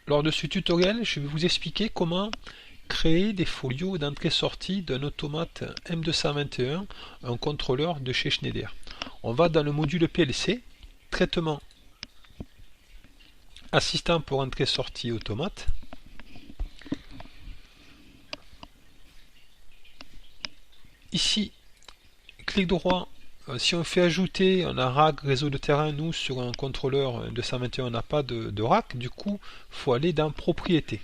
Lors de ce tutoriel, je vais vous expliquer comment créer des folios d'entrée-sortie d'un automate M221, un contrôleur de chez Schneider. On va dans le module PLC, traitement assistant pour entrée-sortie automate. Ici, clic droit, si on fait ajouter, on a rack réseau de terrain, nous sur un contrôleur de 121 on n'a pas de rack, du coup il faut aller dans propriété.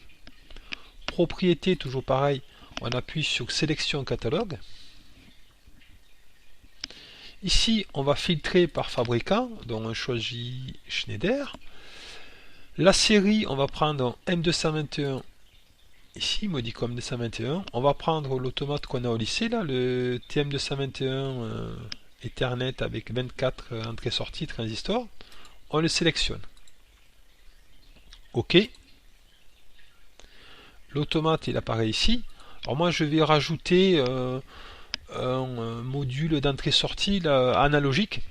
Propriété, toujours pareil, on appuie sur sélection catalogue. Ici on va filtrer par fabricant, donc on choisit Schneider. La série, on va prendre M221, ici Modicom 221, on va prendre l'automate qu'on a au lycée, là, le TM221 Ethernet avec 24 entrées-sorties transistors, on le sélectionne. OK. L'automate il apparaît ici. Alors moi je vais rajouter un module d'entrée-sortie analogique.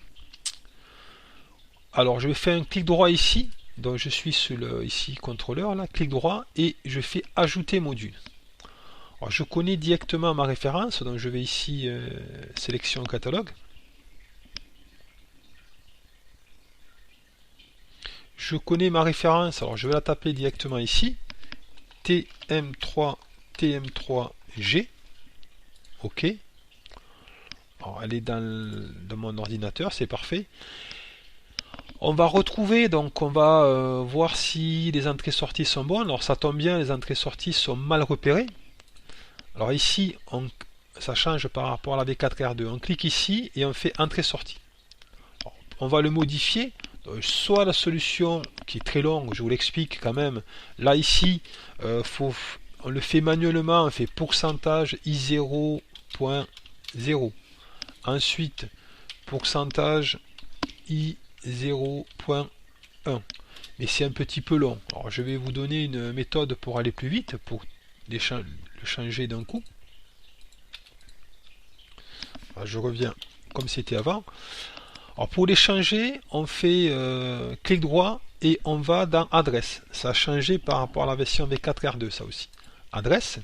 Alors je vais faire un clic droit ici, donc je suis sur le ici contrôleur, là, clic droit et je fais ajouter module. Alors je connais directement ma référence, donc je vais ici sélection catalogue. Je connais ma référence, alors je vais la taper directement ici, TM3G. OK. Alors, elle est dans mon ordinateur, c'est parfait. On va retrouver, donc on va voir si les entrées-sorties sont bonnes. Alors ça tombe bien, les entrées-sorties sont mal repérées. Alors ici, ça change par rapport à la V4R2. On clique ici et on fait entrée-sortie. On va le modifier. Soit la solution qui est très longue, je vous l'explique quand même. Là ici, on le fait manuellement, on fait pourcentage i0.0. Ensuite, pourcentage i0.1. Mais c'est un petit peu long. Alors je vais vous donner une méthode pour aller plus vite, pour le changer d'un coup. Alors, je reviens comme c'était avant. Alors pour les changer, on fait clic droit et on va dans adresse. Ça a changé par rapport à la version V4R2, ça aussi. Adresse.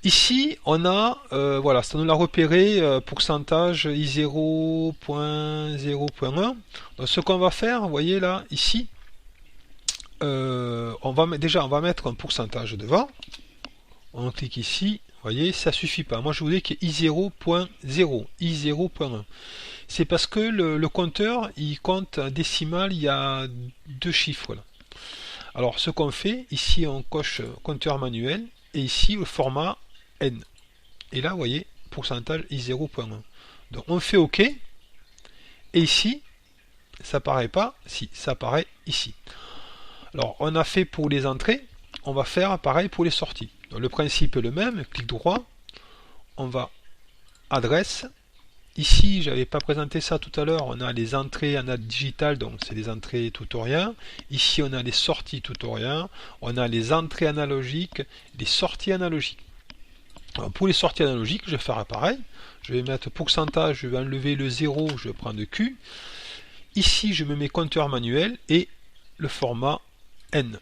Ici, on a, voilà, ça nous l'a repéré, pourcentage i0.0.1. Donc ce qu'on va faire, vous voyez là, ici, on va mettre un pourcentage devant. On clique ici, vous voyez, ça suffit pas. Moi je voulais qu'il y ait i0.0, i0.1. C'est parce que le compteur, il compte décimal, il y a deux chiffres là. Alors ce qu'on fait, ici on coche compteur manuel, et ici le format N. Et là, vous voyez, pourcentage i0.1. Donc on fait OK, et ici, ça apparaît pas, si, ça apparaît ici. Alors on a fait pour les entrées, on va faire pareil pour les sorties. Donc le principe est le même, clic droit, on va adresse. Ici, j'avais pas présenté ça tout à l'heure, on a les entrées en digital, donc c'est les entrées tout ou rien. Ici, on a les sorties tout ou rien. On a les entrées analogiques, les sorties analogiques. Alors, pour les sorties analogiques, je vais faire pareil. Je vais mettre pourcentage, je vais enlever le 0, je vais prendre Q. Ici, je me mets compteur manuel et le format N.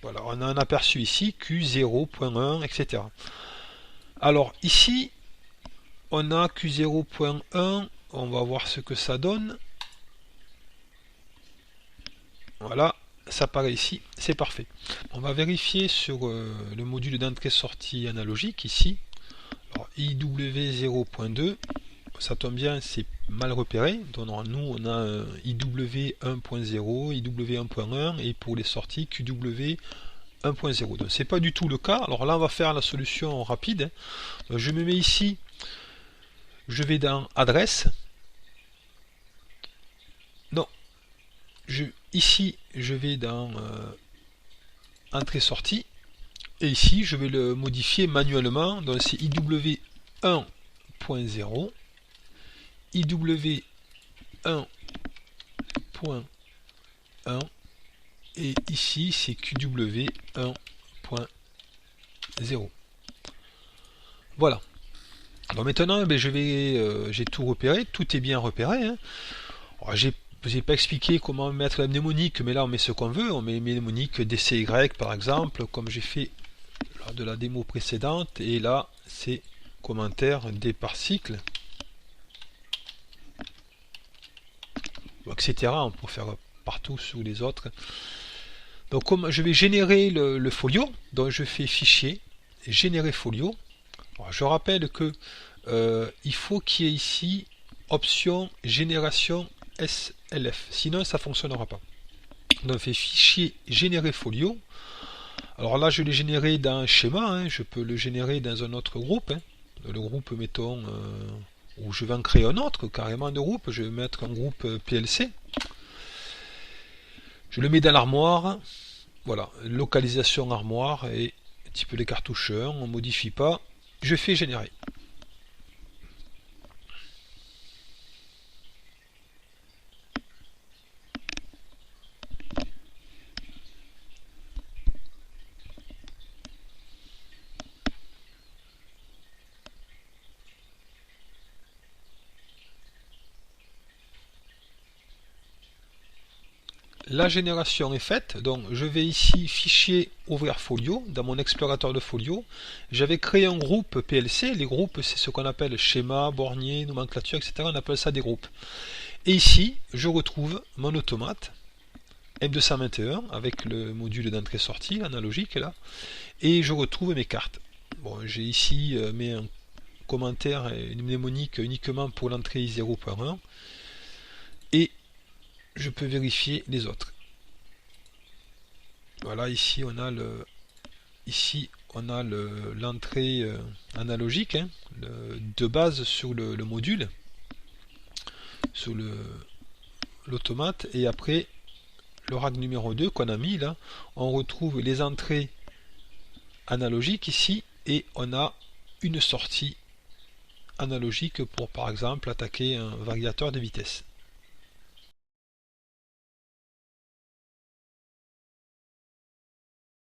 Voilà, on a un aperçu ici, Q0.1, etc. Alors ici, on a Q0.1, on va voir ce que ça donne. Voilà, ça apparaît ici, c'est parfait. On va vérifier sur le module d'entrée-sortie analogique ici. Alors, IW0.2, ça tombe bien, c'est mal repéré. Donc, nous, on a IW1.0, IW1.1 et pour les sorties QW 1.0. Donc c'est pas du tout le cas. Alors là on va faire la solution rapide. Donc, je me mets ici, je vais dans adresse. Non, ici je vais dans entrée-sortie. Et ici je vais le modifier manuellement. Donc c'est IW1.0, IW1.1 et ici c'est QW1.0. Voilà. Donc maintenant j'ai tout repéré, tout est bien repéré. Hein. J'ai je vous ai pas expliqué comment mettre la mnémonique, mais là on met ce qu'on veut, on met mnémonique DCY par exemple, comme j'ai fait lors de la démo précédente, et là c'est commentaire D par cycle, etc. On peut faire partout sous les autres. Donc comme je vais générer le folio, donc je fais fichier, générer folio. Alors, je rappelle que il faut qu'il y ait ici option génération SLF, sinon ça ne fonctionnera pas. Donc on fait fichier générer folio. Alors là je l'ai généré dans un schéma, hein. Je peux le générer dans un autre groupe, hein. Le groupe mettons où je vais en créer un autre, carrément de groupe, je vais mettre un groupe PLC. Je le mets dans l'armoire, voilà, localisation armoire et un petit peu les cartoucheurs, on ne modifie pas, je fais générer. La génération est faite, donc je vais ici fichier ouvrir folio, dans mon explorateur de folio, j'avais créé un groupe PLC, les groupes c'est ce qu'on appelle schéma, bornier, nomenclature, etc. On appelle ça des groupes. Et ici, je retrouve mon automate M221 avec le module d'entrée-sortie, analogique là, et je retrouve mes cartes. Bon, j'ai ici mis un commentaire et une mnémonique uniquement pour l'entrée I0.1 et je peux vérifier les autres. Voilà, ici on a l'entrée analogique, hein, de base sur le module, sur l'automate, et après le rack numéro 2 qu'on a mis là, on retrouve les entrées analogiques ici, et on a une sortie analogique pour par exemple attaquer un variateur de vitesse.